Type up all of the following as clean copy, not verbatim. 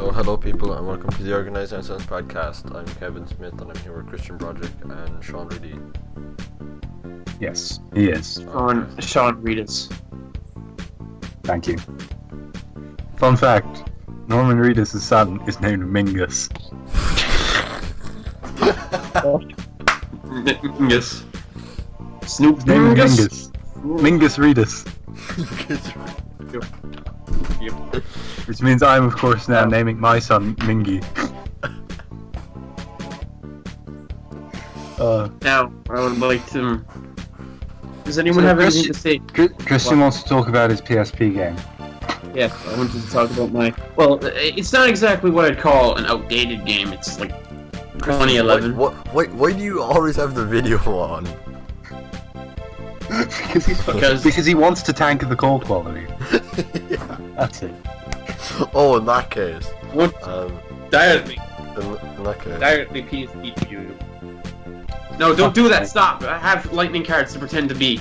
Well, hello people, and welcome to the Organised podcast. I'm Kevin Smith, and I'm here with Christian Broderick and Sean Reedy. Yes, he is. Sean Reedus. Thank you. Fun fact, Norman Reedus' son is named Mingus. Mingus. Snoop His name is Mingus. Mingus Reedus. Yep. Which means I'm, of course, now naming my son Mingy. Now, I would like to... Does anyone have anything to say? Christian wants to talk about his PSP game. Yes, I wanted to talk about my... Well, it's not exactly what I'd call an outdated game. It's like 2011. Why do you always have the video on? because he wants to tank the call quality. Yeah. That's it. Oh, in that case. What? Directly. In that case. Directly PSP to you. No, don't do that. Stop. I have lightning cards to pretend to be.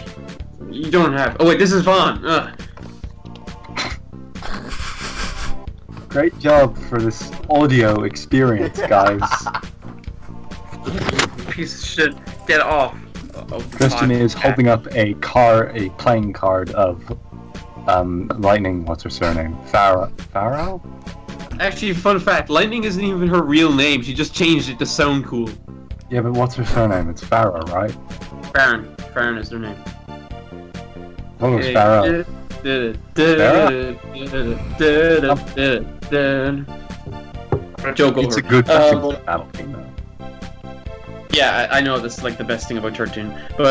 You don't have. Oh wait, this is Vaughn. Great job for this audio experience, guys. Piece of shit. Get off. Christian is holding up a playing card of Lightning. What's her surname? Pharaoh? Actually, fun fact: Lightning isn't even her real name. She just changed it to sound cool. Yeah, but what's her surname? It's Pharaoh, right? Farron. Farron is her name. Oh, it's Pharaoh. Joke over. It's a good battle game, though. Yeah, I know this is like the best thing about 13, but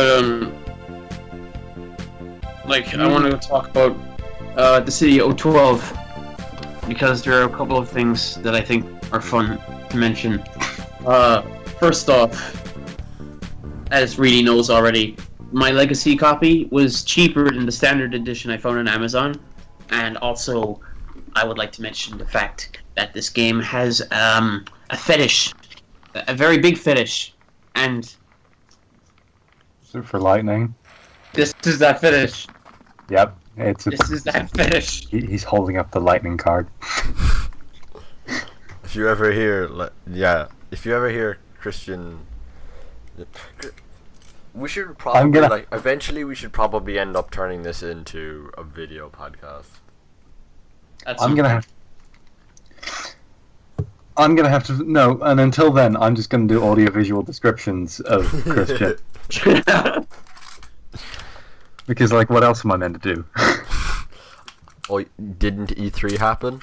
I want to talk about the city of 012 because there are a couple of things that I think are fun to mention. First off, as Reedy knows already, my Legacy copy was cheaper than the standard edition I found on Amazon, and also I would like to mention the fact that this game has a fetish, a very big fetish. And Is it for Lightning? this is that fetish. Yep, This is that fetish. He's holding up the Lightning card. If you ever hear, Christian, we should probably eventually we should probably end up turning this into a video podcast. I'm gonna have to no, and until then, I'm just gonna do audio-visual descriptions of Christian. Because, like, what else am I meant to do? Oh, didn't E3 happen?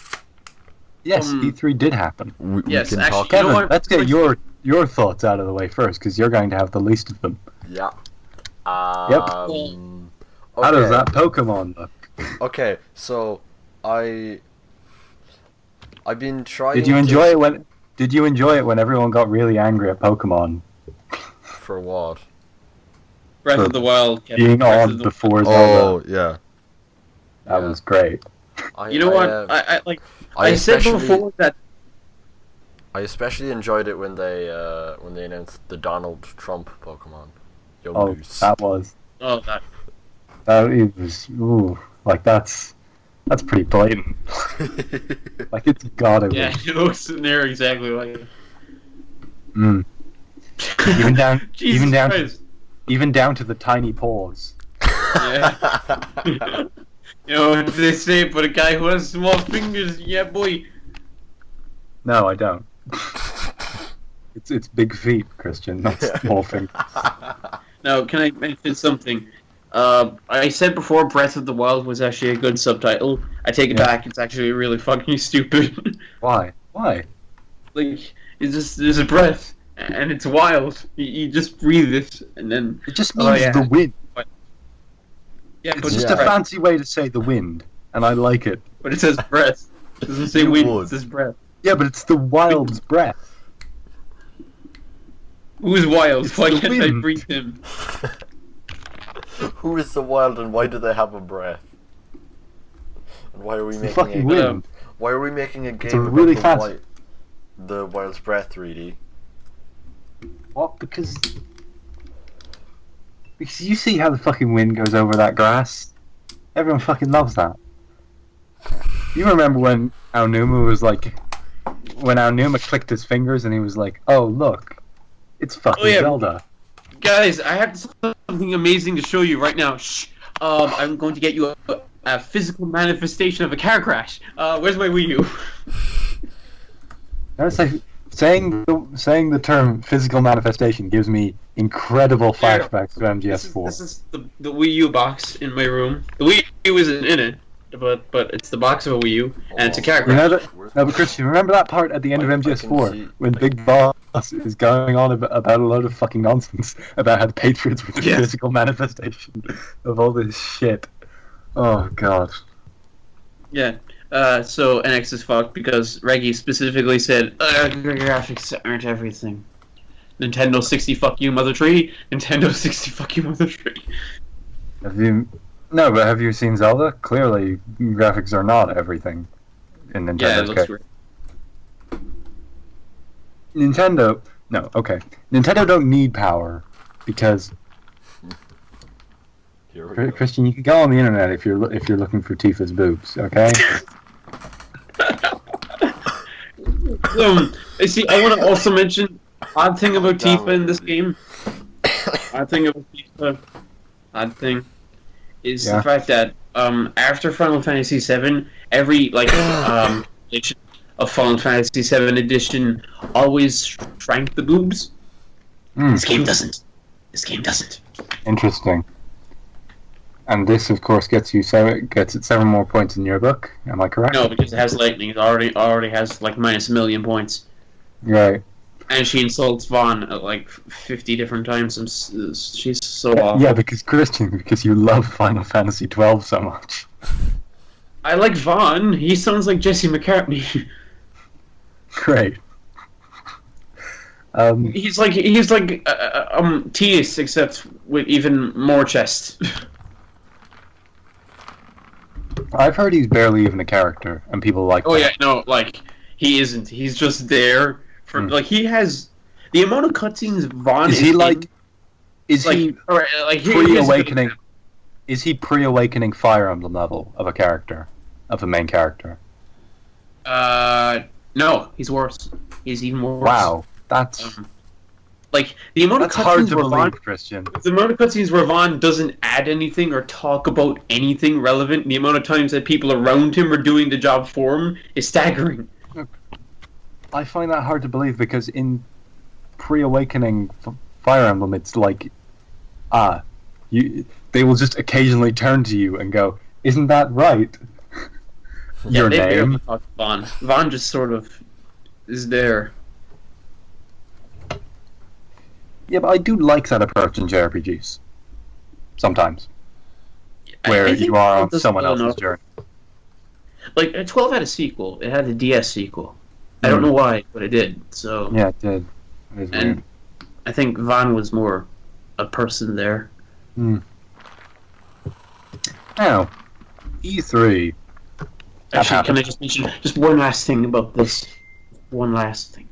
Yes, E3 did happen. Yes, we can actually, talk. you know Kevin, what? let's get your thoughts out of the way first, because you're going to have the least of them. Yeah. Yep. Okay. How does that Pokemon look? Okay, so I've been trying. Did you enjoy it when everyone got really angry at Pokemon? For what? Breath of the Wild. Being on before Zelda. Oh yeah. That was great. You know what? I said before that. I especially enjoyed it when they announced the Donald Trump Pokemon. Oh, that was. Oh, that. It was. Ooh, like that's pretty blatant. Like it's gotta be. Yeah, it looks in there exactly like. Mm. Even down, Jesus even down to the tiny paws. Yeah. You know what they say, but a guy who has small fingers, yeah, boy. No, I don't. It's big feet, Christian, not small fingers. Now, can I mention something? I said before Breath of the Wild was actually a good subtitle. I take it back, it's actually really fucking stupid. Why? Why? Like, it's just, there's a breath, and it's wild. You just breathe it, and then... It just means the wind. Yeah, It's but just a fancy way to say the wind, and I like it. But it says breath. It doesn't say wind, it says breath. Yeah, but it's the wild's breath. Who's wild? It's Why the can't I wind. breathe him? Who is the wild, and why do they have a breath? And why are we It's the making fucking wind. Why are we making a game It's a really about the wild's breath, Reedy? What? Because you see how the fucking wind goes over that grass? Everyone fucking loves that. You remember when Aonuma was like, when Aonuma clicked his fingers and he was like, "Oh look, it's fucking Zelda." Guys, I have something amazing to show you right now. Shh. I'm going to get you a physical manifestation of a car crash. Where's my Wii U? I was like, saying the term "physical manifestation" gives me incredible flashbacks to MGS4. This is the Wii U box in my room. The Wii U isn't in it, but it's the box of a Wii U, and it's a car crash. No, but Christian, remember that part at the end of MGS4 when Big Boss is going on about a load of fucking nonsense about how the Patriots were the physical manifestation of all this shit. Oh god. Yeah. So NX is fucked because Reggie specifically said graphics aren't everything. Nintendo 60 fuck you mother tree. Nintendo 60 fuck you mother tree. Have you seen Zelda? Clearly, graphics are not everything in Nintendo's Yeah, it looks case. great. Nintendo don't need power because Christian, you can go on the internet if you're looking for Tifa's boobs, okay? See, I want to also mention odd thing about Tifa in this game. Odd thing is the fact that after Final Fantasy VII, every edition of Final Fantasy VII edition always shrank the boobs. This game doesn't. Interesting. And this, of course, gets it 7 more points in your book. Am I correct? No, because it has lightning. It already has like minus 1 million points. Right. And she insults Vaughn like 50 different times. And she's so awful. Yeah, because you love Final Fantasy 12 so much. I like Vaughn. He sounds like Jesse McCartney. Great. He's like Tias, except with even more chest. I've heard he's barely even a character, and people like. Oh yeah, no, like he isn't. He's just there for like he has the amount of cutscenes Vaughn is. Is he pre-awakening? Is he pre-awakening Fire Emblem level of a main character? No, he's worse. He's even worse. Wow, that's. Like the amount of cutscenes hard to believe, Christian. The amount of cutscenes where Vaughn doesn't add anything or talk about anything relevant, the amount of times that people around him are doing the job for him is staggering. I find that hard to believe because in pre-awakening Fire Emblem, it's like, they will just occasionally turn to you and go, "Isn't that right?" Your they name. barely talk to Vaughn. Vaughn just sort of is there. Yeah, but I do like that approach in JRPGs. Sometimes. Where you are on someone else's journey. Like, 12 had a sequel. It had the DS sequel. I don't know why, but it did. So yeah, it did. It is weird. I think Vaughn was more a person there. Now, E3. Actually, can I just mention just one last thing about this? One last thing.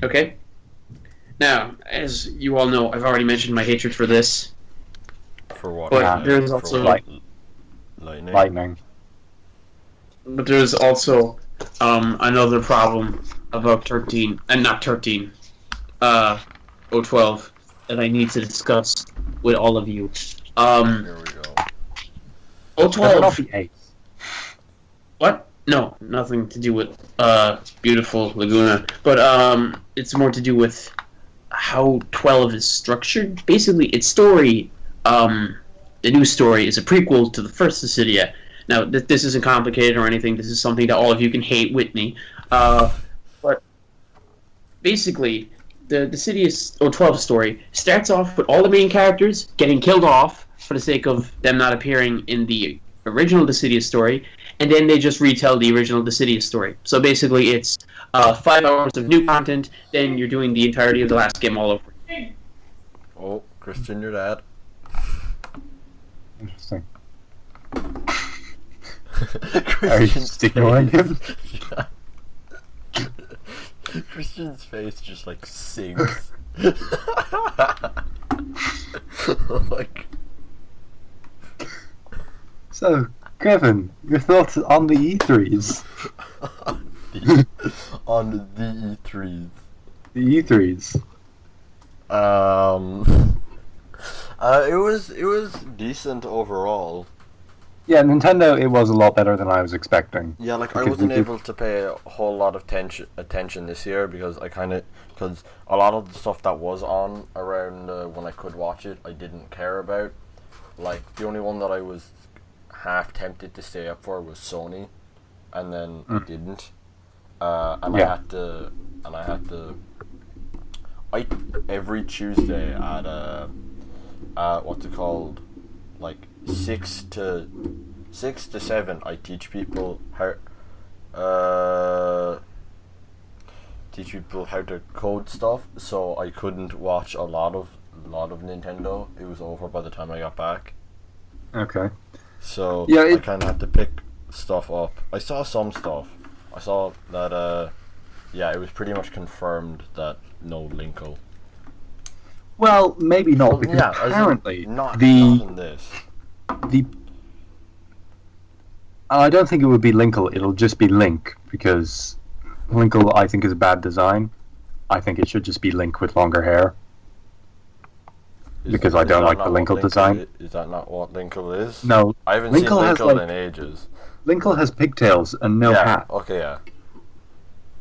Okay. Now, as you all know, I've already mentioned my hatred for this. For what? But there's also lightning. But there's also another problem about 13, and not 13, 012 that I need to discuss with all of you. Here we go. 012. What? No, nothing to do with beautiful Laguna, but it's more to do with how 12 is structured. Basically, its story, the new story, is a prequel to the first Dissidia. Now, this isn't complicated or anything. This is something that all of you can hate with me. But basically, the Dissidia 012 story starts off with all the main characters getting killed off for the sake of them not appearing in the original Dissidia story, and then they just retell the original Dissidia story. So basically, it's 5 hours of new content, then you're doing the entirety of the last game all over. Oh, Christian, your dad. Interesting. Are you just ignoring him? Christian's face just like sinks. like. So, Kevin, your thoughts on the E3s? On the E3s. The E3s. It was decent overall. Yeah, Nintendo, it was a lot better than I was expecting. Yeah, like I wasn't able to pay a whole lot of attention this year because because a lot of the stuff that was on around when I could watch it, I didn't care about. Like the only one that I was half tempted to stay up for was Sony, and then I didn't. And Yeah. I had to. Every Tuesday at what's it called, like 6 to 7, I teach people how to code stuff. So I couldn't watch a lot of Nintendo. It was over by the time I got back. Okay. So Yeah, I kind of had to pick stuff up. I saw some stuff. I saw that it was pretty much confirmed that no Linkle. Well, maybe not, Well, because yeah, as in apparently not the in this. I don't think it would be Linkle. It'll just be Link, because Linkle I think is a bad design. I think it should just be Link with longer hair. Because I don't like the Linkle design. Is that not what Linkle is? No, I haven't Linkle seen has, Linkle like- in ages. Linkle has pigtails and no yeah. hat. Okay. Yeah.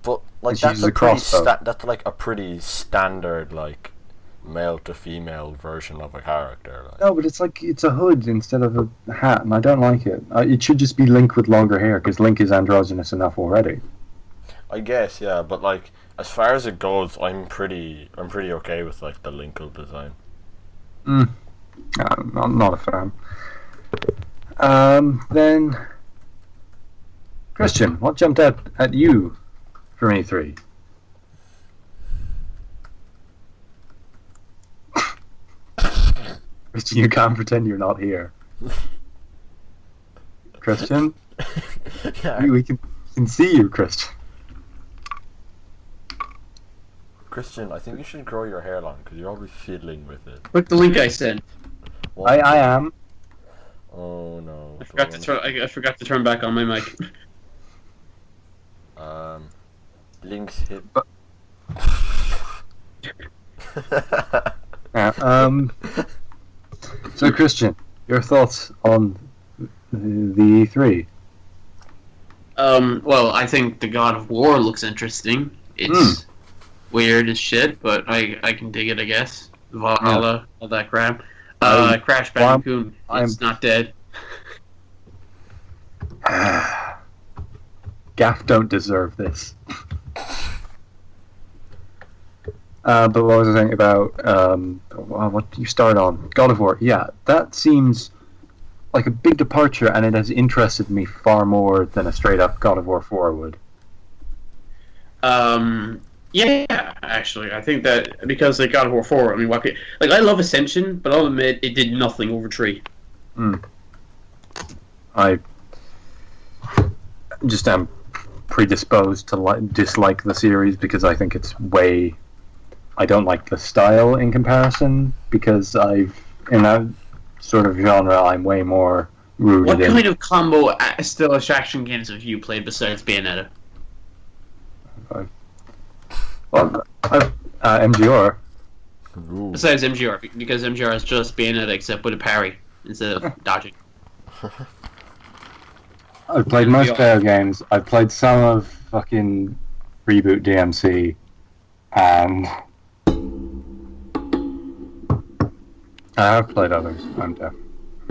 But like And she that's uses a a pretty crossbow. that's like a pretty standard like male to female version of a character. Like. No, but it's a hood instead of a hat, and I don't like it. It should just be Link with longer hair, because Link is androgynous enough already. I guess, yeah, but like as far as it goes, I'm pretty okay with like the Linkle design. I'm not a fan. Then Christian, what jumped out at you from E3? Christian, you can't pretend you're not here. Christian, Yeah. we can see you, Christian. Christian, I think you should grow your hair long because you're always fiddling with it. Click the link I sent. I am. Oh no. I forgot to turn back on my mic. Links hit. So Christian, your thoughts on the E3? Well, I think the God of War looks interesting. It's weird as shit, but I can dig it, I guess. Valhalla, all that crap. Crash Bandicoot, it's not dead. Gaff don't deserve this. But what was I saying about what you start on? God of War. Yeah, that seems like a big departure, and it has interested me far more than a straight up God of War 4 would. Yeah, actually, I think that because like God of War 4, I mean, I love Ascension, but I'll admit it did nothing over 3. I just am predisposed to dislike the series because I think it's way. I don't like the style in comparison because in that sort of genre I'm way more rooted What in. kind of combo stylish action games have you played besides Bayonetta? Well, MGR. Ooh. Besides MGR, because MGR is just Bayonetta except with a parry instead of dodging. I've played most fair games. I've played some of fucking Reboot DMC, and I have played others. I'm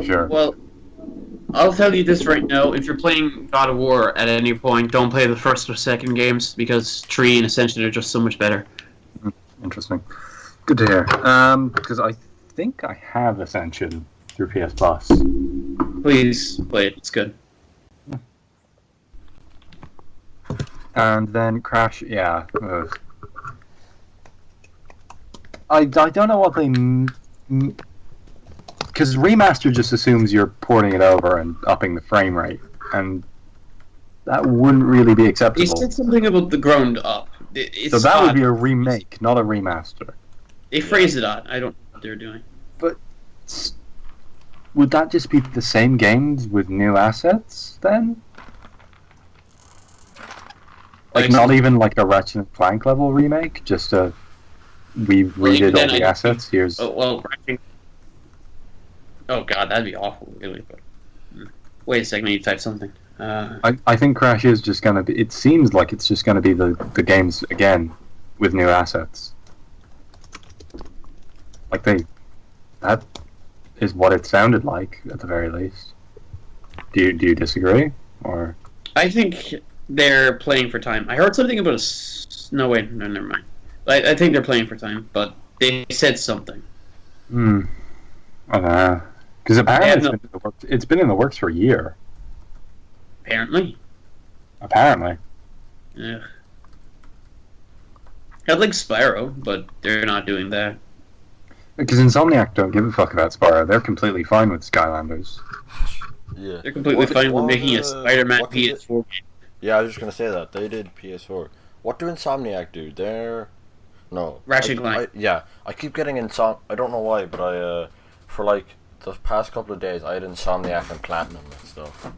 sure. Well, I'll tell you this right now: if you're playing God of War at any point, don't play the first or second games because 3 and Ascension are just so much better. Interesting. Good to hear. Because I think I have Ascension through PS Plus. Please play it; it's good. And then Crash, yeah. I don't know what they. Because remaster just assumes you're porting it over and upping the frame rate, and that wouldn't really be He acceptable. said something about the ground up. So that would be a remake, not a remaster. They phrase it odd. I don't know what they're doing. But would that just be the same games with new assets then? Like not even like a Ratchet and Clank level remake, just we redid all the assets. Here's oh god, that'd be awful, really. But wait a second, I need to type something. I think Crash is just gonna be. It seems like it's just gonna be the games again with new assets. Like that is what it sounded like at the very least. Do you disagree or? I think they're playing for time. I heard something about no, never mind. I think they're playing for time, but they said something. I don't know. Because apparently it's been in the works for a year. Apparently. Yeah. I'd like Spyro, but they're not doing that. Because Insomniac don't give a fuck about Spyro. They're completely fine with Skylanders. Yeah. They're completely fine with making a Spider-Man PS4 game. Yeah, I was just gonna say that. They did PS4. What do Insomniac do? No. Ratchet and Clank. Yeah. I keep getting I don't know why, but for like the past couple of days, I had Insomniac and Platinum and stuff.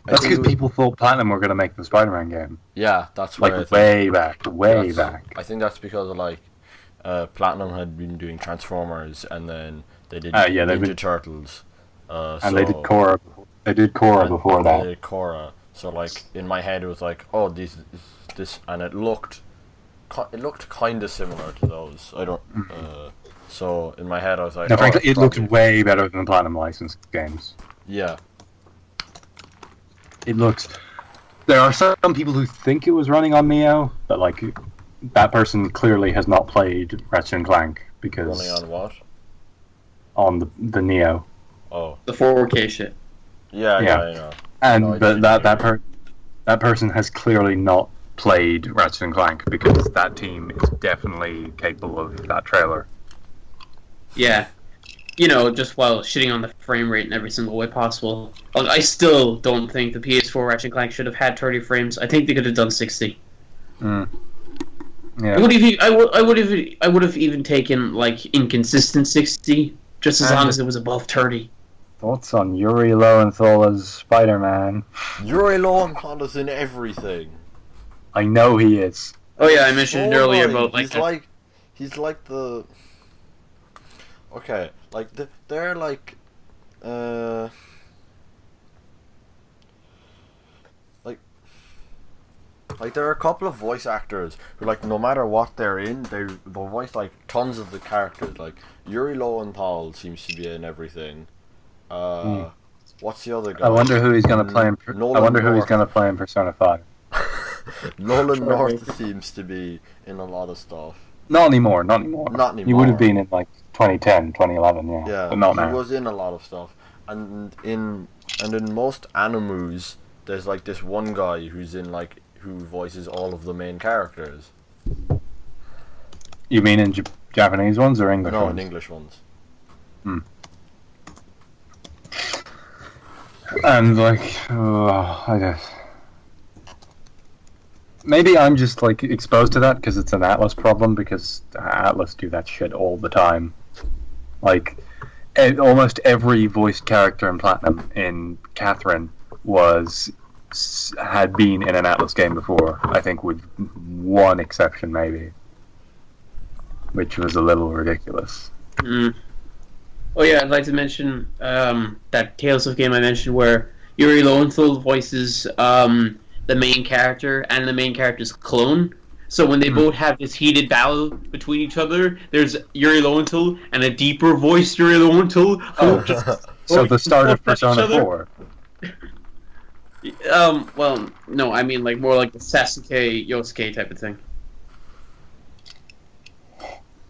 That's because people thought Platinum were going to make the Spider-Man game. Yeah, that's like way back. I think that's because of like Platinum had been doing Transformers, and then they did Ninja Turtles. And they did Korra. They did Korra before that. They did Korra. So like in my head, it was like, oh, this, and it looked kind of similar to those. I don't. So in my head, I was like, no, frankly, it looked way better than the Platinum licensed games. Yeah. It looks. There are some people who think it was running on Neo, but like that person clearly has not played Ratchet and Clank because running on what? On the Neo. Oh. The 4K shit. Yeah, I know. And no, but that person has clearly not played Ratchet and Clank because that team is definitely capable of that trailer. Yeah. You know, just while shitting on the frame rate in every single way possible. I still don't think the PS4 Ratchet and Clank should have had 30 frames. I think they could have done 60. Yeah. I would have even taken like inconsistent 60, just as long as it was above 30. Thoughts on Yuri Lowenthal as Spider-Man? Yuri Lowenthal is in everything. I know he is. Oh yeah, I mentioned earlier about like he's like the. Okay, like they're like, like there are a couple of voice actors who, like, no matter what they're in, they'll voice like tons of the characters. Like Yuri Lowenthal seems to be in everything. What's the other guy? I wonder who he's gonna play in. Who he's gonna play in Persona 5. Nolan North seems to be in a lot of stuff. Not anymore. He would have been in like 2010, 2011, yeah. But not now. He was in a lot of stuff, and in most animus, there's like this one guy who voices all of the main characters. You mean in Japanese ones or English ones? No, in English ones. And like, I guess maybe I'm just like exposed to that because it's an Atlas problem, because Atlas do that shit all the time. Like almost every voiced character in Platinum in Catherine had been in an Atlas game before, I think, with one exception maybe, which was a little ridiculous. Oh yeah, I'd like to mention that Tales of game I mentioned where Yuri Lowenthal voices the main character and the main character's clone. So when they both have this heated battle between each other, there's Yuri Lowenthal and a deeper voiced Yuri Lowenthal. So the start of Persona 4. Well, no, I mean like more like the Sasuke Yosuke type of thing.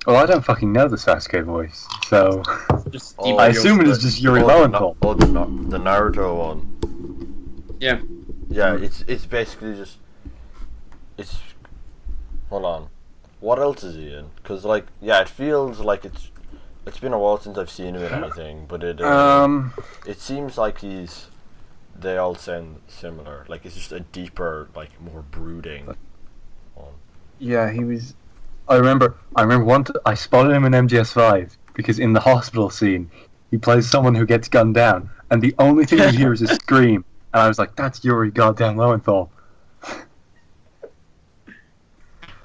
Well, I don't fucking know the Sasuke voice, so I assume it is just Yuri Lowenthal. The Naruto one. Yeah. Yeah, it's basically just hold on. What else is he in? Because like, yeah, it feels like it's been a while since I've seen him in anything, but it seems like they all sound similar. Like it's just a deeper, like more brooding one. Yeah, he was. I remember once I spotted him in MGS5 because in the hospital scene, he plays someone who gets gunned down, and the only thing you hear is a scream. And I was like, "That's Yuri goddamn Lowenthal."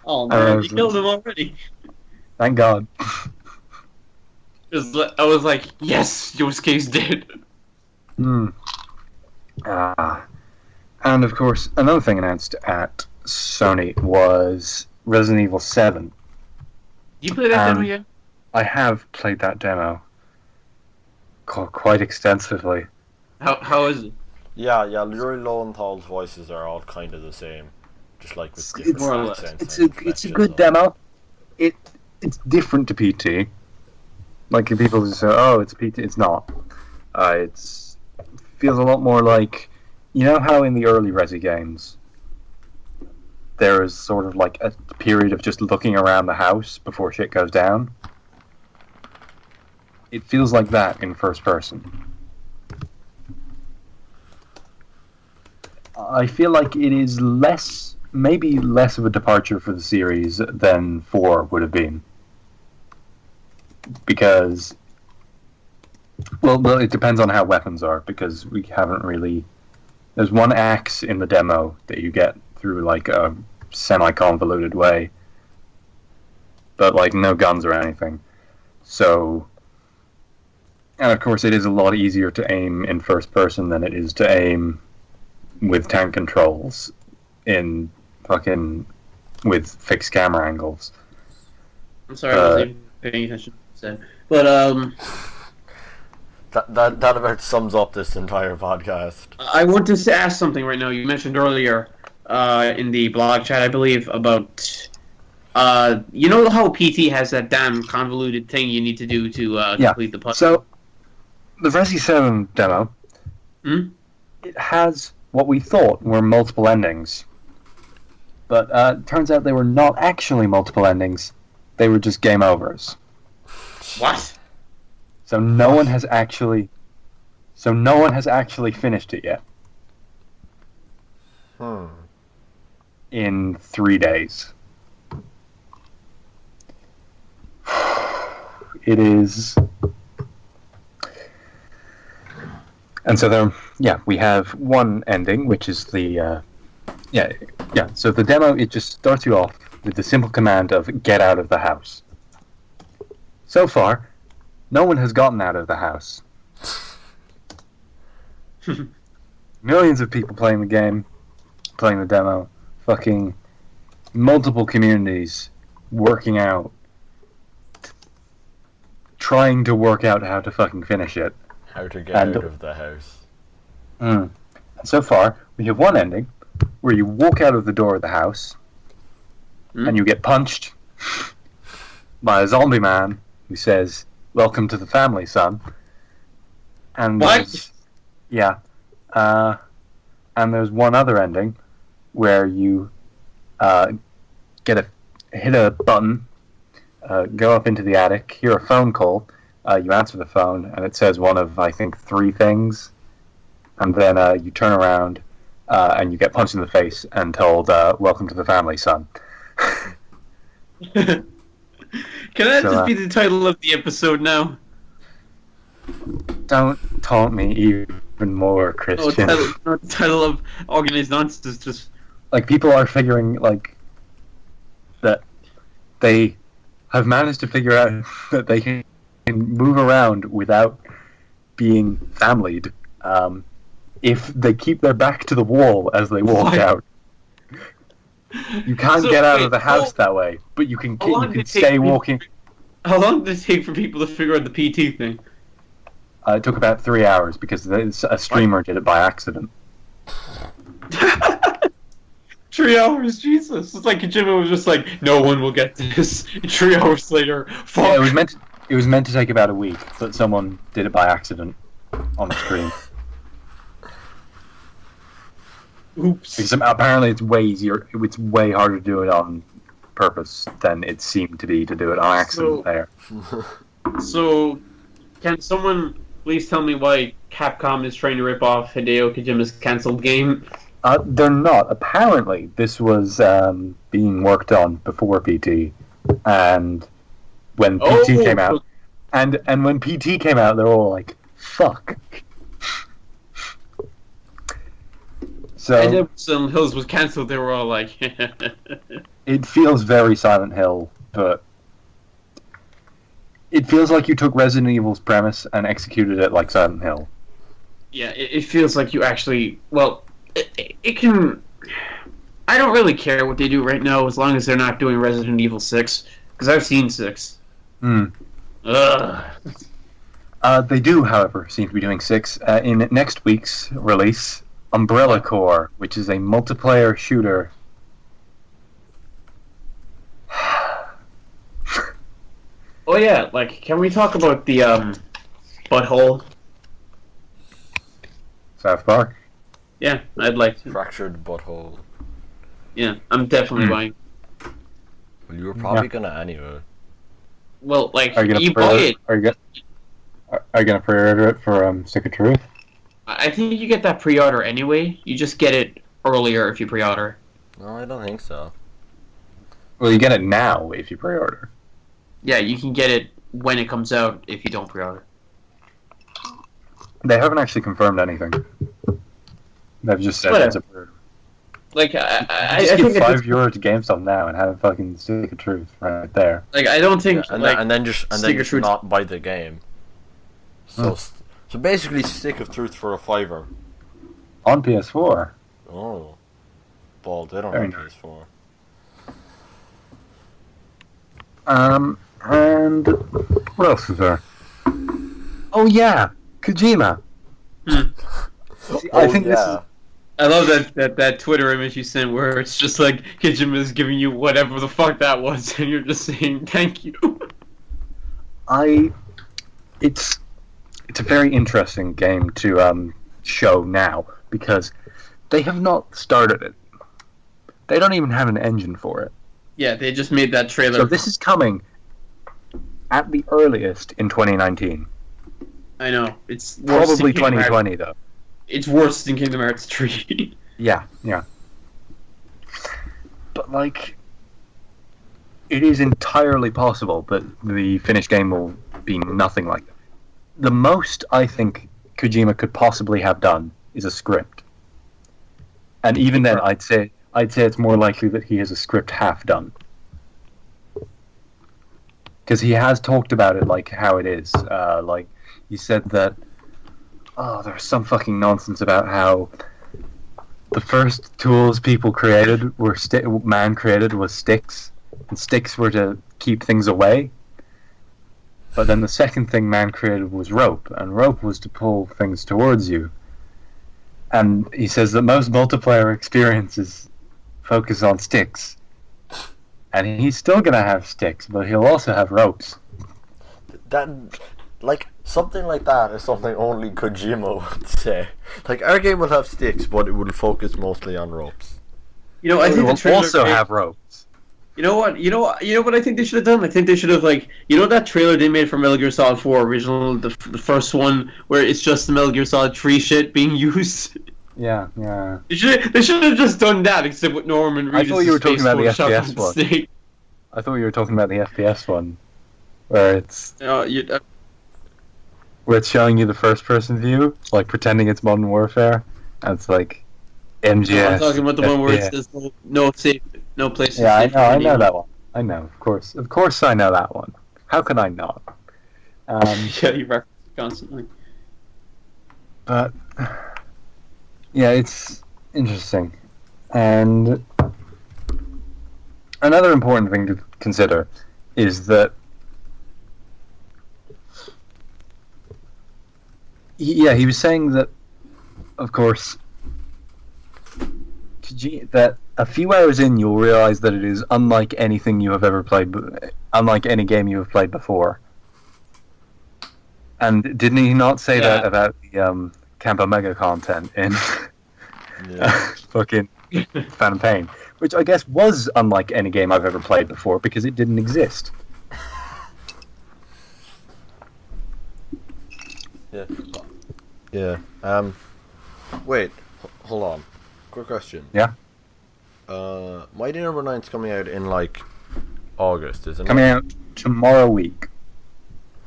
Oh man, you killed him already. Thank God. I was like, yes, Yosuke's dead. And of course, another thing announced at Sony was Resident Evil 7. You play that demo yet? I have played that demo quite extensively. How is it? Yeah, Yuri Lowenthal's voices are all kind of the same, just like with different accents. It's a good demo. It's different to PT. Like people just say, "Oh, it's PT." It's not. It feels a lot more like, you know how in the early Resi games there is sort of like a period of just looking around the house before shit goes down. It feels like that in first person. I feel like it is maybe less of a departure for the series than 4 would have been. Because, well, it depends on how weapons are, because we haven't really... There's one axe in the demo that you get through, like, a semi-convoluted way. But, like, no guns or anything. So... And, of course, it is a lot easier to aim in first person than it is to aim with tank controls with fixed camera angles. I'm sorry, I wasn't even paying attention to what you said. But, That about sums up this entire podcast. I want to ask something right now. You mentioned earlier in the blog chat, I believe, about you know how PT has that damn convoluted thing you need to do to complete the puzzle? So, the Resi 7 demo, it has what we thought were multiple endings. But it turns out they were not actually multiple endings. They were just game overs. What? So no one has actually finished it yet. In 3 days. It is... And so we have one ending, which is the... So the demo, it just starts you off with the simple command of get out of the house. So far, no one has gotten out of the house. Millions of people playing the game, playing the demo, fucking multiple communities working out, trying to work out how to fucking finish it. How to get out of the house. And so far, we have one ending where you walk out of the door of the house and you get punched by a zombie man who says, "Welcome to the family, son." And what? And there's one other ending where you hit a button, go up into the attic, hear a phone call, you answer the phone, and it says one of, I think, 3 things, and then you turn around and you get punched in the face and told, "Welcome to the family, son." Can that just be the title of the episode now? Don't taunt me even more, Christian. The title of Organized Nonsense just... Like, people are figuring, like, that they have managed to figure out that they can move around without being familied if they keep their back to the wall as they walk out. You can't get out of the house that way, but you can stay walking. How long did it take for people to figure out the PT thing? It took about 3 hours because a streamer did it by accident. 3 hours, Jesus! It's like Kojima was just like, no one will get this. 3 hours later, fuck. Yeah, it was meant to take about a week, but someone did it by accident on the screen. Oops. Because apparently it's way easier. It's way harder to do it on purpose than it seemed to be to do it on accident there. So, can someone please tell me why Capcom is trying to rip off Hideo Kojima's cancelled game? They're not. Apparently, this was being worked on before PT, and when PT came out, And when PT came out, they're all like, "Fuck." So and then Silent Hills was cancelled. They were all like, it feels very Silent Hill, but it feels like you took Resident Evil's premise and executed it like Silent Hill. yeah, it feels like you actually. Well, it can. I don't really care what they do right now as long as they're not doing Resident Evil 6 because I've seen 6. Ugh. They do, however, seem to be doing 6 in next week's release. Umbrella Corps, which is a multiplayer shooter. Oh yeah, like can we talk about the butthole? South Park. Yeah, I'd like to. Fractured butthole. Yeah, I'm definitely buying. Well, you were probably gonna anyway. Well, like Are you gonna you buy it. Are you gonna pre-order it for Stick of Truth? I think you get that pre-order anyway. You just get it earlier if you pre-order. No, I don't think so. Well, you get it now if you pre-order. Yeah, you can get it when it comes out if you don't pre-order. They haven't actually confirmed anything. They've just said Whatever. it's a pre-order. Like I Give think €5 to GameStop now and have a fucking Stick of Truth right there. like I don't think And like then just Truth- not buy the game. So basically, Stick of Truth for a $5. On PS4. Oh, ball! They don't Very have nice. PS4. And what else is there? Oh yeah, Kojima. See, I think this is. I love that Twitter image you sent where it's just like Kijima's giving you whatever the fuck that was and you're just saying thank you. It's a very interesting game to show now because they have not started it. They don't even have an engine for it. Yeah, they just made that trailer. So this is coming at the earliest in 2019. I know. It's worse Probably than Kingdom 2020 Hearts. though. It's worse than Kingdom Hearts 3. Yeah. But like, it is entirely possible that the finished game will be nothing like that. The most I think Kojima could possibly have done is a script, and even then, I'd say it's more likely that he has a script half done, because he has talked about it like how it is. Like he said that. Oh, there's some fucking nonsense about how the first tools people created man created was sticks, and sticks were to keep things away. But then the second thing man created was rope, and rope was to pull things towards you. And he says that most multiplayer experiences focus on sticks. And he's still gonna have sticks, but he'll also have ropes. Something like that is something only Kojima would say. Like, our game will have sticks, but it will focus mostly on ropes. You know, I think the We'll trailer also have ropes. You know what? You know what I think they should have done? I think they should have that trailer they made for Metal Gear Solid 4 original, the first one where it's just the Metal Gear Solid 3 shit being used. Yeah. They should have just done that, except with Norman Reedus. I thought you were talking about the Space Force FPS shot one. from the I thought you were talking about the FPS one, where it's showing you the first-person view, like pretending it's Modern Warfare, and it's like MGS. I'm talking about the one where it says no safe, no place. Yeah, I know that one. I know, of course, I know that one. How can I not? Yeah, you reference it constantly. But yeah, it's interesting, and another important thing to consider is that he was saying that, of course, that a few hours in you'll realize that it is unlike anything you have ever played, unlike any game you have played before. And didn't he not say that about the Camp Omega content in fucking Phantom Pain, which I guess was unlike any game I've ever played before because it didn't exist. Yeah. Wait. Hold on. Quick question. Yeah. Mighty Number 9's coming out in August, isn't it? Coming out tomorrow week.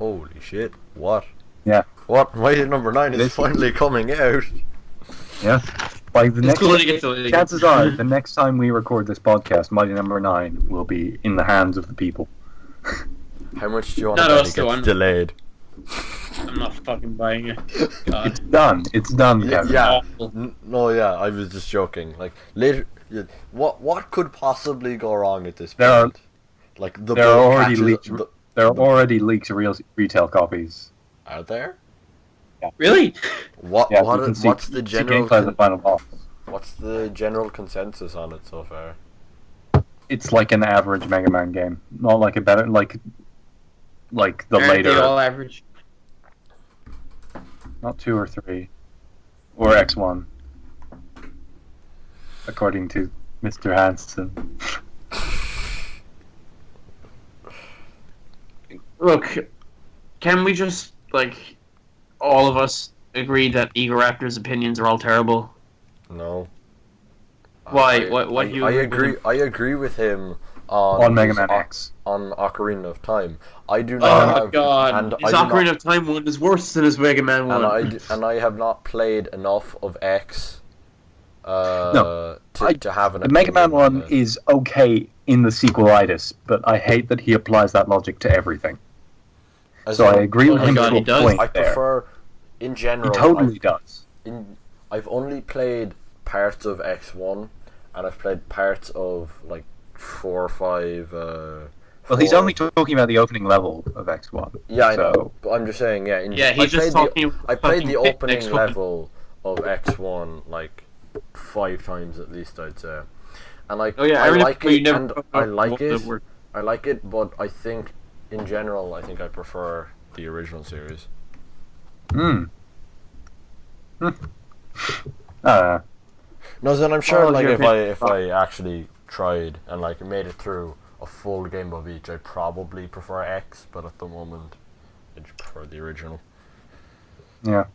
Holy shit! What? Yeah. What? Mighty Number 9 is finally coming out. Yeah. Like the next, delayed. chances are, the next time we record this podcast, Mighty Number 9 will be in the hands of the people. How much do you want Not to bet us, it though, gets delayed? I'm not fucking buying it. God. It's done. It's done, Kevin. Yeah. Awful. No, yeah, I was just joking. Like later, what could possibly go wrong at this point? There are- like the there are boat already catches- leaked- the- There are already leaked real retail copies. Are there? Really? What? Yeah, what? you can What's see, the see general? gameplay of the final boss. What's the general consensus on it so far? It's like an average Mega Man game, not like a better like the Aren't later, they all average? not 2 or 3, or X1, according to Mr. Hansen. Look, can we just, like, all of us agree that Egoraptor's opinions are all terrible? No. Why? What do you I agree agree. with I agree with him on On Mega Man X. on Ocarina of Time. I do Oh not my have, god, and his I do Ocarina not, of Time one is worse than his Mega Man one. and I have not played enough of X. No, to have an The Mega Man opinion on one it. is okay in the sequelitis, but I hate that he applies that logic to everything. As So I in, agree with Oh my him God, to he a does. point I there. prefer, in He general. totally does. I've only played parts of X1, and I've played parts of like 4 or 5. Well, he's 4. only talking about the opening level of X1. Yeah, I so- know, but I'm just saying. Yeah, Yeah, he's just talking. I played the fucking opening X1. level of X1 like 5 times at least, I'd say. And like, Oh yeah, I really, like you it, never and talked I about like what the it. word- I like it, but I think, in general, I think I prefer the original series. Hmm. Uh, No, then I'm sure, Oh, like, your if I actually tried and like made it through a full game of each, I'd probably prefer X. But at the moment, I just prefer the original. yeah.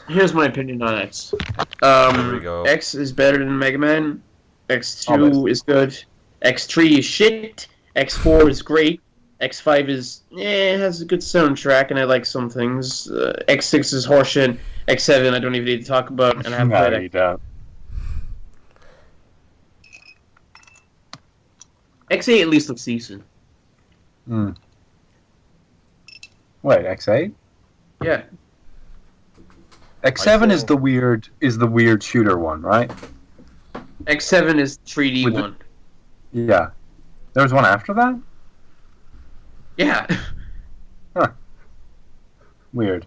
Here's my opinion on X. There we go. X is better than Mega Man. X2 Always. is good. X3 is shit. X4 is great. X5 is has a good soundtrack and I like some things. X6 is horseshit. X7 I don't even need to talk about and I haven't No, played you it. don't. X8 at least looks decent. Hmm. Wait, X8? Yeah. X7 is think- the weird shooter one, right? X7 is 3D With the- one. Yeah. There was one after that? Yeah. Weird.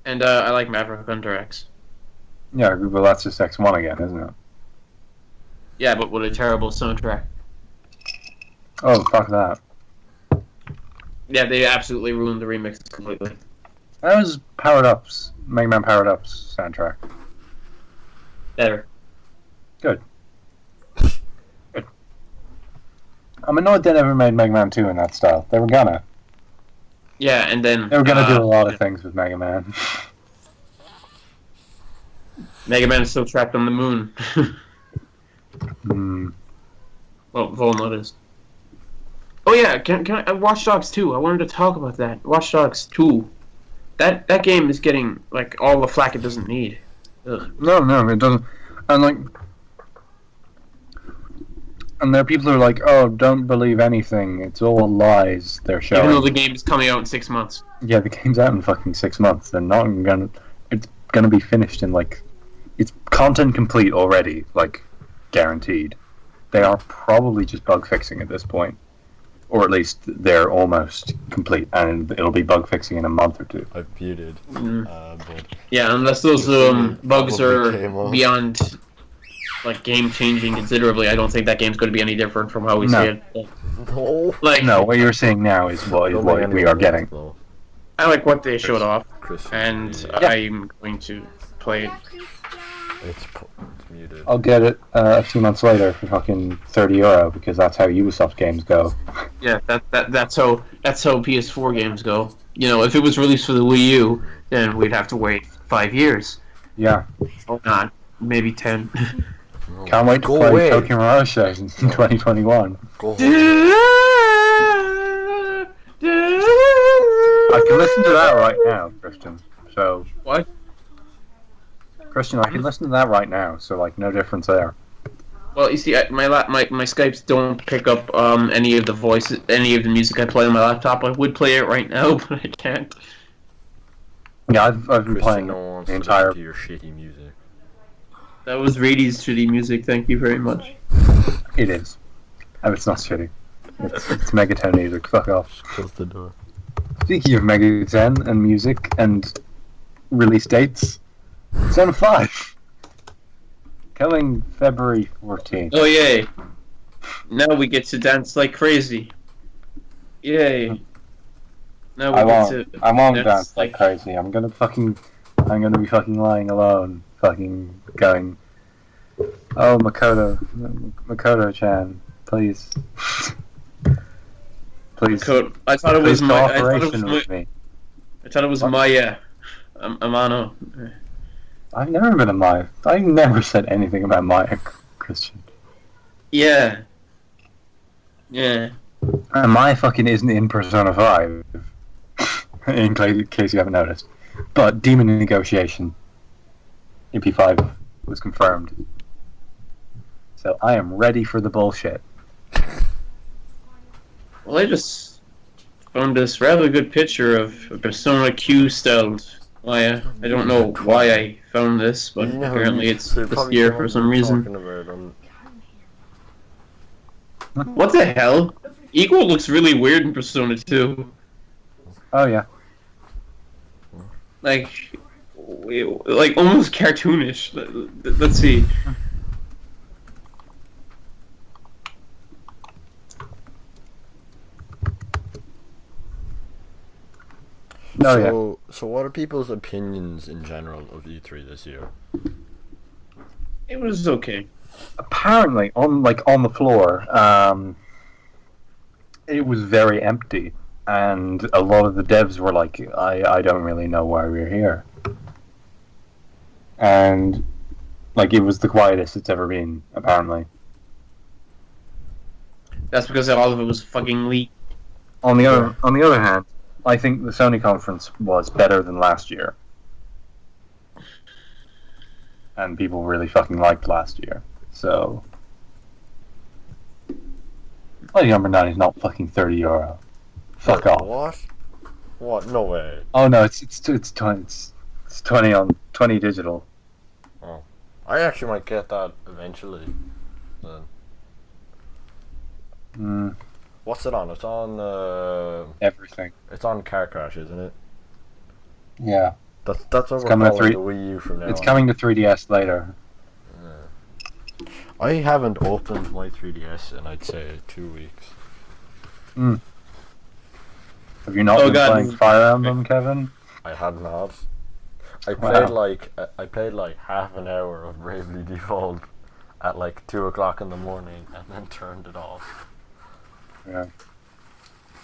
And I like Maverick Hunter X. Yeah, well that's just X1 again, isn't it? Yeah, but with a terrible soundtrack. Oh, fuck that. Yeah, they absolutely ruined the remix completely. That was Powered Up's, Mega Man Powered Up's soundtrack. Better. Good. I'm annoyed they never made Mega Man 2 in that style. They were gonna. Yeah, and then They were gonna do a lot of things with Mega Man. Mega Man is still trapped on the moon. Hmm. Well, Volnut is. Oh yeah, can I Watch Dogs 2? I wanted to talk about that. Watch Dogs 2. That game is getting like all the flack it doesn't need. Ugh. No, it doesn't. And like, and there are people who are like, "Oh, don't believe anything. It's all lies." They're Even though showing. the game is coming out in 6 months. Yeah, the game's out in fucking 6 months. They're not gonna. It's gonna be finished in like. It's content complete already, like, guaranteed. They are probably just bug fixing at this point, or at least they're almost complete, and it'll be bug fixing in a month or two. I've muted, Mm. but Yeah, unless those bugs Probably came are off. beyond like game changing considerably, I don't think that game's going to be any different from how we No. see it. no. Like, No, what you're seeing now is what we are getting. Though. I like what they showed off, Chris, and yeah. I'm going to play it. It's muted. I'll get it a few months later for fucking €30 because that's how Ubisoft games go. Yeah, that's how PS4 games go. You know, if it was released for the Wii U, then we'd have to wait 5 years. Yeah, Oh, not maybe 10. No. can't wait to Go play away. Tokyo Mirage in 2021. Go home. I can listen to that right now, Christian. So What? Christian, I can listen to that right now. So like, no difference there. Well, you see, my Skypes don't pick up any of the voices, any of the music I play on my laptop. I would play it right now, but I can't. Yeah, I've been Christian, playing no one wants the to entire. listen to your shitty music. That was Rady's 3D music. Thank you very much. It is. Oh, it's not shitty. It's Megaton music. Fuck off. Close the door. Speaking of Megaton and music and release dates, Zone 5 coming February 14th. Oh yay! Now we get to dance like crazy. Yay! Now we I won't dance like crazy. I'm gonna be fucking lying alone, fucking going. Oh, Makoto-chan, please, please. I thought it was cooperation with me. I thought it was Maya. Amano. I've never been a Maya. I never said anything about Maya, Christian. Yeah. Yeah. And Maya fucking isn't in Persona 5. In case you haven't noticed. But Demon Negotiation EP5 was confirmed. So I am ready for the bullshit. Well, I just found this rather good picture of a Persona Q styled Maya. I don't know why I found this, but apparently it's this year for some reason. What the hell? Equal looks really weird in Persona 2. Oh yeah. Like almost cartoonish. Let's see. So what are people's opinions in general of E3 this year? It was okay. Apparently, on the floor, it was very empty, and a lot of the devs were like, "I don't really know why we're here," and like it was the quietest it's ever been. Apparently, that's because all of it was fucking leaked. On the other hand, I think the Sony conference was better than last year, and people really fucking liked last year. So, Lady Number 9 is not fucking €30. Fuck off. What? What? No way. Oh no, it's 20 on 20 digital. Oh, I actually might get that eventually. Then. What's it on? It's on Everything. It's on Car Crash, isn't it? Yeah. That's what we're calling the Wii U from now. It's coming to 3DS later. I haven't opened my 3DS in, I'd say, 2 weeks. Have you not been playing Fire Emblem, Kevin? I had not. I played like half an hour of Bravely Default at like 2 o'clock in the morning and then turned it off. Yeah.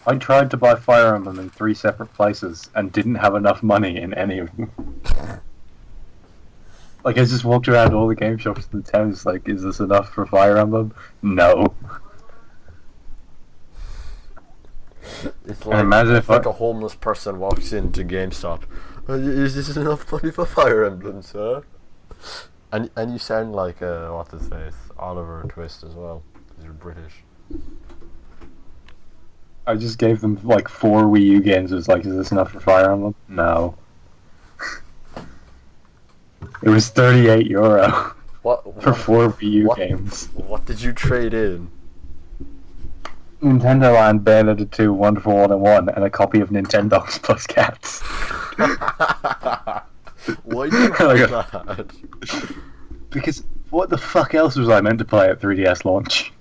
I tried to buy Fire Emblem in 3 separate places and didn't have enough money in any of them. Like, I just walked around all the game shops in the town, just like, is this enough for Fire Emblem? No. It's like, imagine if a homeless person walks into GameStop. Is this enough money for Fire Emblem, sir? And you sound like, what's his face? Oliver Twist as well, because you're British. I just gave them, like, 4 Wii U games. It was like, is this enough for Fire Emblem? No. It was €38 for 4 Wii U games. What did you trade in? Nintendo Land, Bayonetta 2, Wonderful 101, and a copy of Nintendogs plus Cats. Why do you have that? Because what the fuck else was I meant to play at 3DS launch?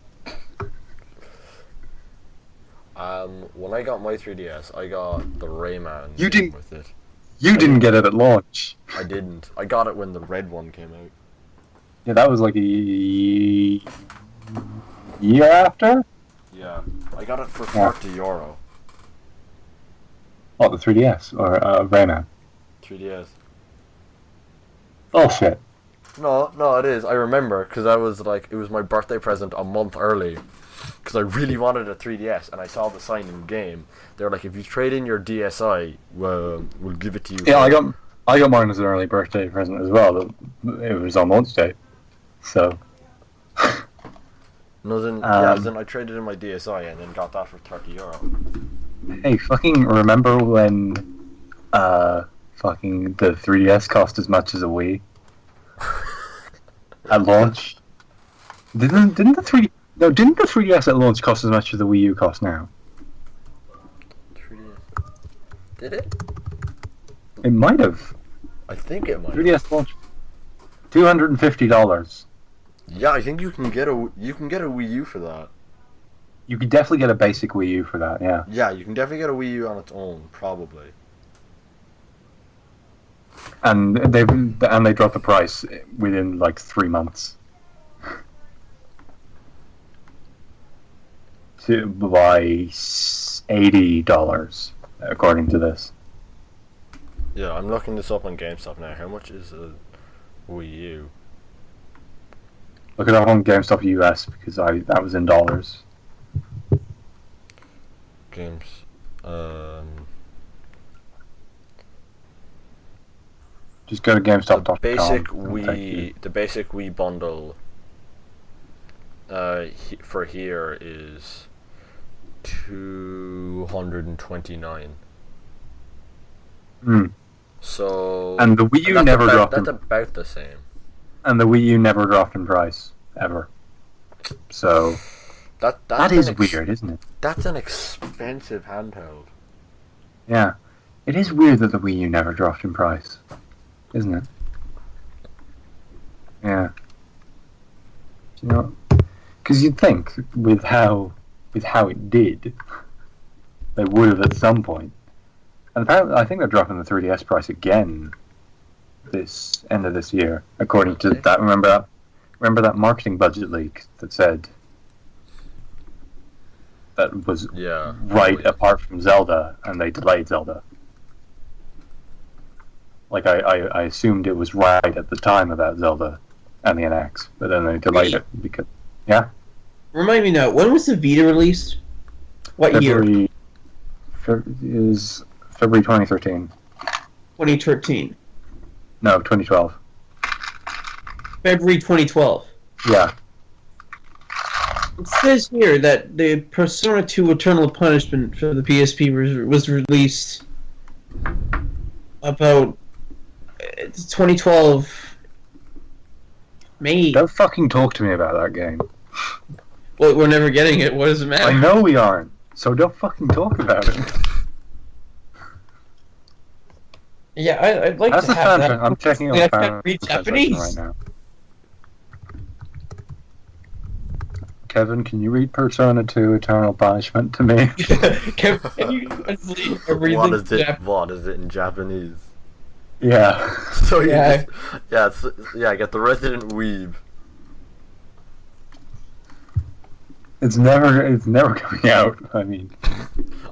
When I got my 3DS, I got the Rayman with it. You didn't get it at launch. I didn't. I got it when the red one came out. Yeah, that was like a year after? Yeah. I got it for €40. What, the 3DS? Or Rayman? 3DS. Oh, shit. No, it is. I remember, because I was like, it was my birthday present a month early. because I really wanted a 3DS, and I saw the sign in game. They were like, if you trade in your DSi, we'll give it to you. Yeah, I got mine as an early birthday present as well. It was on launch day, so. Then I traded in my DSi and then got that for €30. Hey, fucking remember when, fucking the 3DS cost as much as a Wii at launch? Didn't the 3DS at launch cost as much as the Wii U cost now? 3DS. Did it? It might have. I think it might. 3DS launch, $250. Yeah, I think you can get a Wii U for that. You could definitely get a basic Wii U for that. Yeah. Yeah, you can definitely get a Wii U on its own, probably. And they dropped the price within like 3 months. By $80, according to this. Yeah, I'm looking this up on GameStop now. How much is a Wii U? Look it up on GameStop US because that was in dollars. Games. Just go to GameStop.com. The basic Wii bundle. For here is $229. So. And the Wii U never dropped. That's about the same. And the Wii U never dropped in price ever. So. That is weird, isn't it? That's an expensive handheld. Yeah. It is weird that the Wii U never dropped in price. Isn't it? Yeah. You know, because you'd think with how it did, they would have at some point. And apparently, I think they're dropping the 3DS price again this end of this year, according to that. Remember that marketing budget leak that said that was apart from Zelda, and they delayed Zelda. Like I assumed it was right at the time about Zelda and the NX, but then they delayed it because Remind me now, when was the Vita released? What year? Is February 2013. 2013. No, 2012. February 2012. Yeah. It says here that the Persona 2 Eternal Punishment for the PSP was released about 2012 May. Don't fucking talk to me about that game. Well, we're never getting it. What does it matter? I know we aren't, so don't fucking talk about it. Yeah, I'd like to have that. I'm checking out I can't read Japanese right now. Kevin, can you read Persona 2 Eternal Punishment to me? Can you read What is it in Japanese? Yeah. So get the Resident Weeb. It's never coming out. I mean,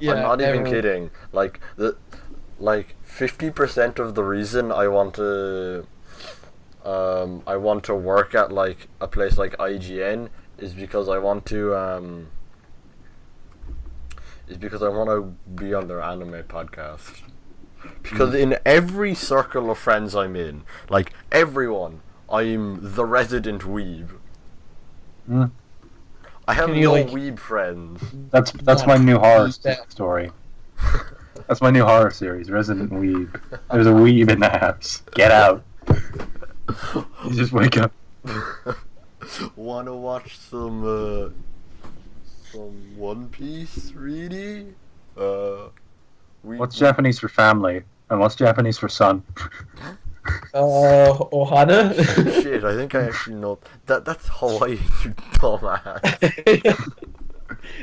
I'm not even kidding. Like 50% of the reason I want to work at like a place like IGN is because I want to be on their anime podcast. Because in every circle of friends I'm in, like everyone, I'm the resident weeb. I have no weeb friends. That's my new horror story. That's my new horror series, Resident Weeb. There's a weeb in the house. Get out. You just wake up. Wanna watch some One Piece, really? What's Japanese for family? And what's Japanese for son? Ohana? Shit, I think I actually know. That's Hawaii, you dumbass.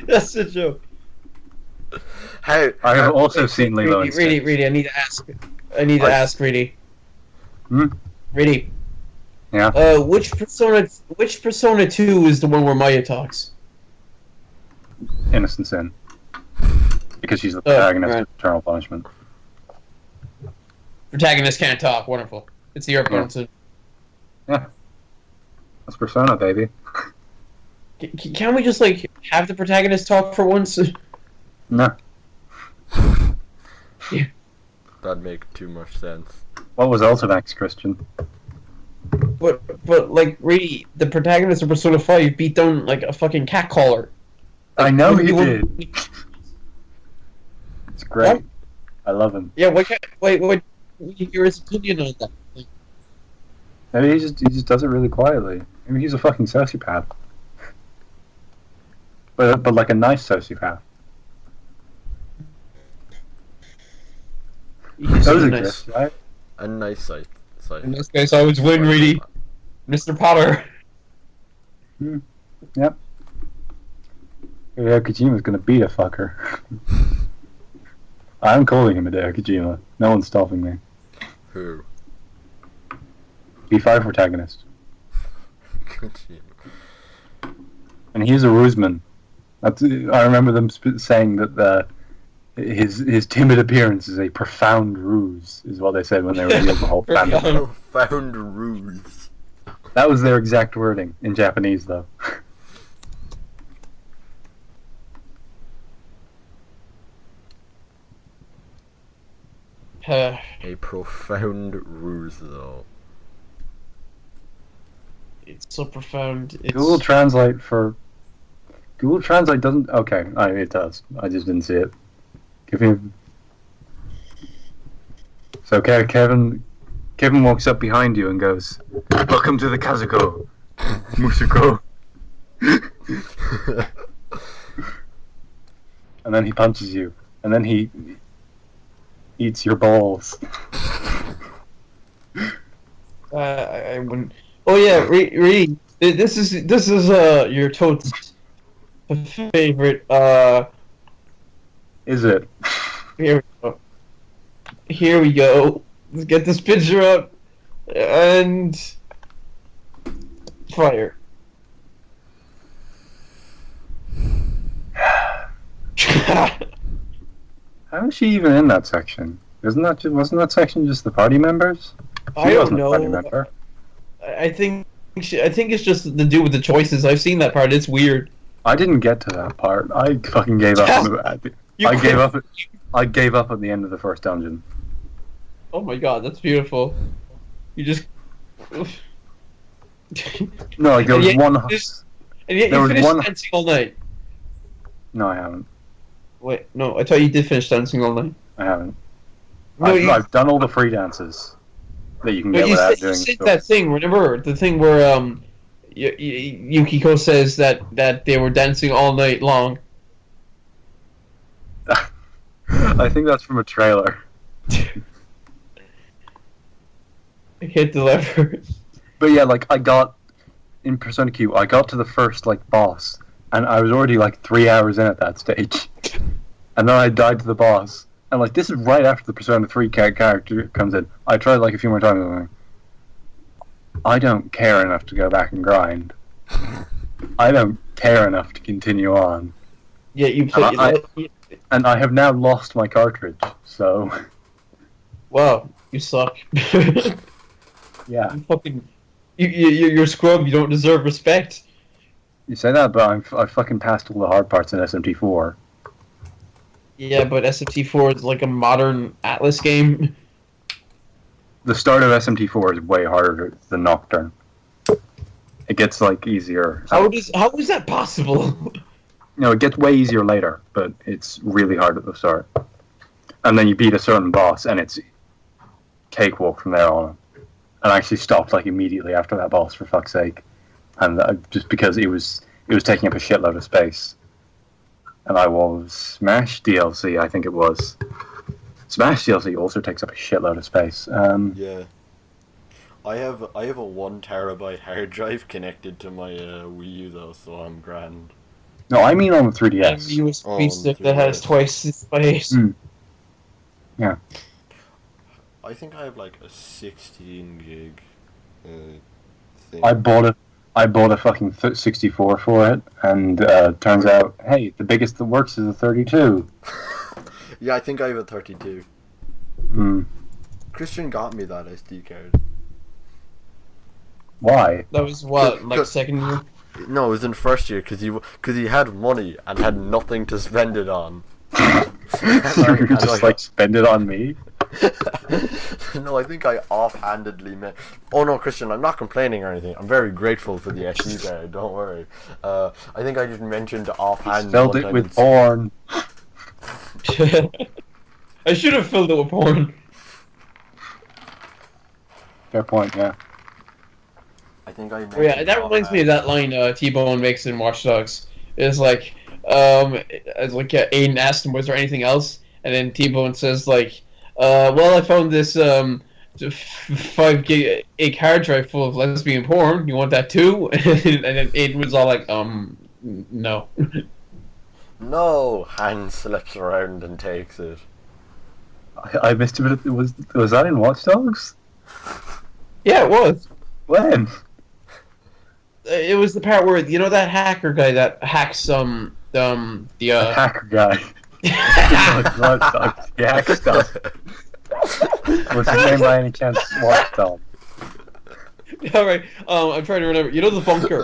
That's a joke. I have also seen Lilo and Stitch. Reedy, I need to ask, Reedy. Reedy. Yeah? Which Persona 2 is the one where Maya talks? Innocent Sin. Because she's the protagonist of Eternal Punishment. Protagonist can't talk. Wonderful. It's the opponent. Yeah. That's Persona, baby. Can't we just like have the protagonist talk for once? No. That'd make too much sense. What was Ultimax, Christian? But like really, the protagonist of Persona 5 beat down like a fucking catcaller. Like, I know he did. It's great. What? I love him. Yeah, why can't wait? Hear his opinion on that. Maybe he just does it really quietly. Maybe he's a fucking sociopath. But like a nice sociopath. He's Those so exist, nice. right? A nice site. And this guy's always win, really. Mr. Potter. Yep. Hideo Kojima's gonna beat a fucker. I'm calling him Hideo Kojima. No one's stopping me. Who? B5 protagonist. Kojima. And he's a ruseman. I remember them saying that his timid appearance is a profound ruse, is what they said when they revealed the whole family. Profound ruse. That was their exact wording, in Japanese though. A profound ruse, though. It's so profound. It's... Google Translate doesn't. Okay, it does. I just didn't see it. Give me. So Kevin walks up behind you and goes, "Welcome to the Kazuko, Musuko." And then he punches you, and then he eats your balls. I wouldn't. Oh yeah, Reed. This is your toad's favorite. Is it? Here we go. Here we go. Let's get this picture up and fire. How is she even in that section? Wasn't that section just the party members? I She don't wasn't a party know. member. I think it's just to do with the choices. I've seen that part. It's weird. I didn't get to that part. I fucking gave up. I gave up at the end of the first dungeon. Oh my god, that's beautiful. You just. No, like there And was yet one. And yet there you was finished one- dancing all night. No, I haven't. Wait, no, I thought you did finish dancing all night. I haven't. No, I've done all the free dances that you can No, get you without said, doing. you said stuff. that thing. Remember the thing where Yukiko says that they were dancing all night long. I think that's from a trailer. I can't deliver. But yeah, like I got in Persona Q, I got to the first like boss, and I was already like 3 hours in at that stage, and then I died to the boss. And like this is right after the Persona 3 character comes in. I tried like a few more times. And I'm like, I don't care enough to go back and grind. I don't care enough to continue on. Yeah, you played. And I have now lost my cartridge. So Wow, you suck. yeah, You fucking. You're a scrub. You don't deserve respect. you say that, but I fucking passed all the hard parts in SMT4. Yeah, but SMT4 is like a modern Atlas game. The start of SMT4 is way harder than Nocturne. It gets like easier. How is that possible? No, it gets way easier later, but it's really hard at the start. And then you beat a certain boss, and it's cakewalk from there on. And I actually stopped like immediately after that boss, for fuck's sake, and just because it was taking up a shitload of space. And I was Smash DLC, I think it was. Smash DLC also takes up a shitload of space. Yeah. I have a 1 terabyte hard drive connected to my Wii U though, so I'm grand. No, I mean on the 3DS. A USB stick that has twice the space. Yeah. I think I have like a 16 gig thing. I bought a fucking 64 for it, and turns out, hey, the biggest that works is a 32. Yeah, I think I have a 32. Hmm. Christian got me that SD card. Why? That was what, like second year? No, it was in first year because he had money and had nothing to spend it on. You just like spend it on me. No, I think I offhandedly meant. Oh no, Christian, I'm not complaining or anything. I'm very grateful for the SE there. Don't worry. I think I just mentioned offhand. Filled it with porn. I should have filled it with porn. Fair point. Yeah. I think I. Oh, yeah, that reminds me of that line T-Bone makes in Watch Dogs. It's like, Aiden asked him, "Was there anything else?" And then T-Bone says, like, "Well, I found this 5 gig hard drive full of lesbian porn. You want that too?" And then Aiden was all like, no." No, Han slips around and takes it. I missed a bit. Was that in Watch Dogs? Yeah, it was. When? It was the part where that hacker guy that hacks the hacker guy. Watch Dogs. He hacks stuff. Was his name by any chance Watch Dogs? All right. I'm trying to remember. You know the bunker.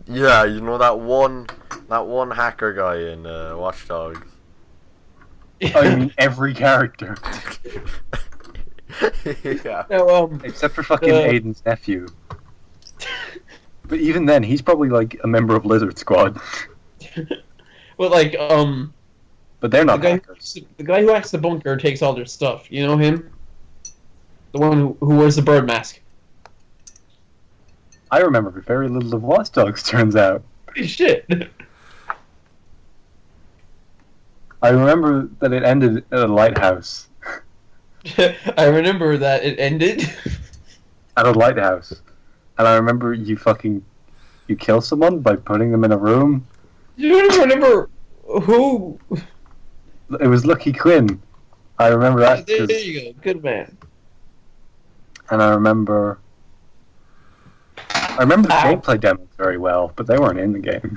Yeah, you know that one hacker guy in Watch Dogs. Oh, you mean every character? Yeah. No, except for fucking Aiden's nephew. But even then, he's probably like a member of Lizard Squad. Well, like But they're not hackers. The guy who hacks the bunker takes all their stuff. You know him? The one who wears the bird mask. I remember very little of Watch Dogs, turns out. Shit. I remember that it ended at a lighthouse. I remember that it ended at a lighthouse. And I remember you kill someone by putting them in a room. You don't even remember who? It was Lucky Quinn. I remember that. There you go. Good man. And I remember the gameplay demos very well, but they weren't in the game.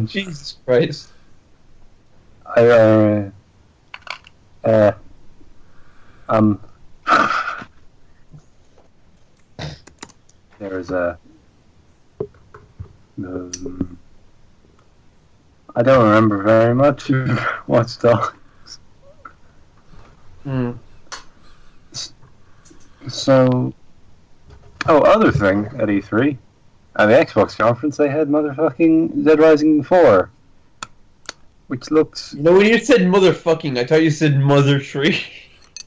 Jesus Christ. There's I don't remember very much of Watch Dogs. So, other thing at E3, at the Xbox conference, they had motherfucking Dead Rising 4, which looks... No, when you said motherfucking, I thought you said Mother 3.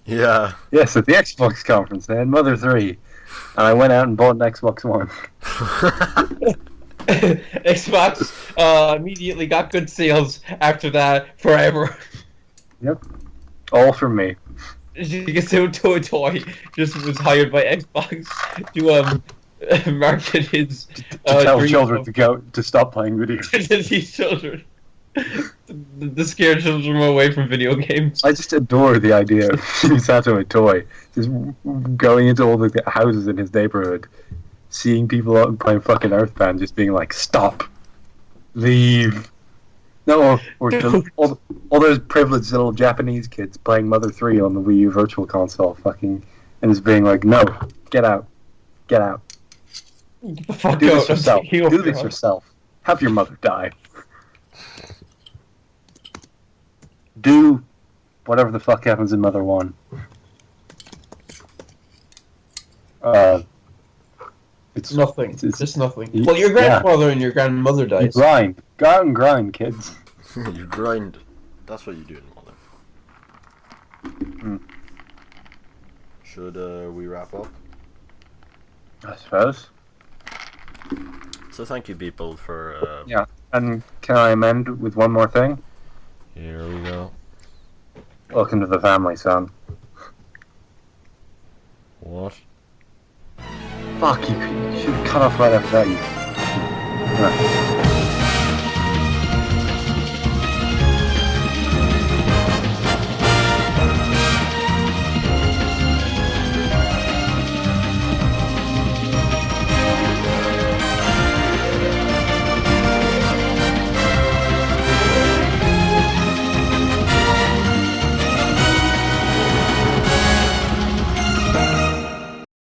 Yeah. Yes, at the Xbox conference, they had Mother 3, and I went out and bought an Xbox One. Xbox immediately got good sales after that, forever. Yep. All from me. Toy just was hired by Xbox to market his to tell children to stop playing video games. To teach children to scare children away from video games. I just adore the idea of Misato Itoi just going into all the houses in his neighborhood, seeing people out playing fucking Earthbound, just being like, "Stop, leave." No, or all those privileged little Japanese kids playing Mother 3 on the Wii U Virtual Console, and just being like, "No, get out, get out. Do this yourself. Do this yourself. Have your mother die. Do whatever the fuck happens in Mother 1." It's nothing. It's just nothing. Well, your grandfather and your grandmother died. You grind. Go out and grind, kids. You grind. That's what you do in Mother. Should we wrap up? I suppose. So thank you, people, for... Yeah, and can I amend with one more thing? Here we go. Welcome to the family, son. What? Fuck, you should have cut off right after that, you...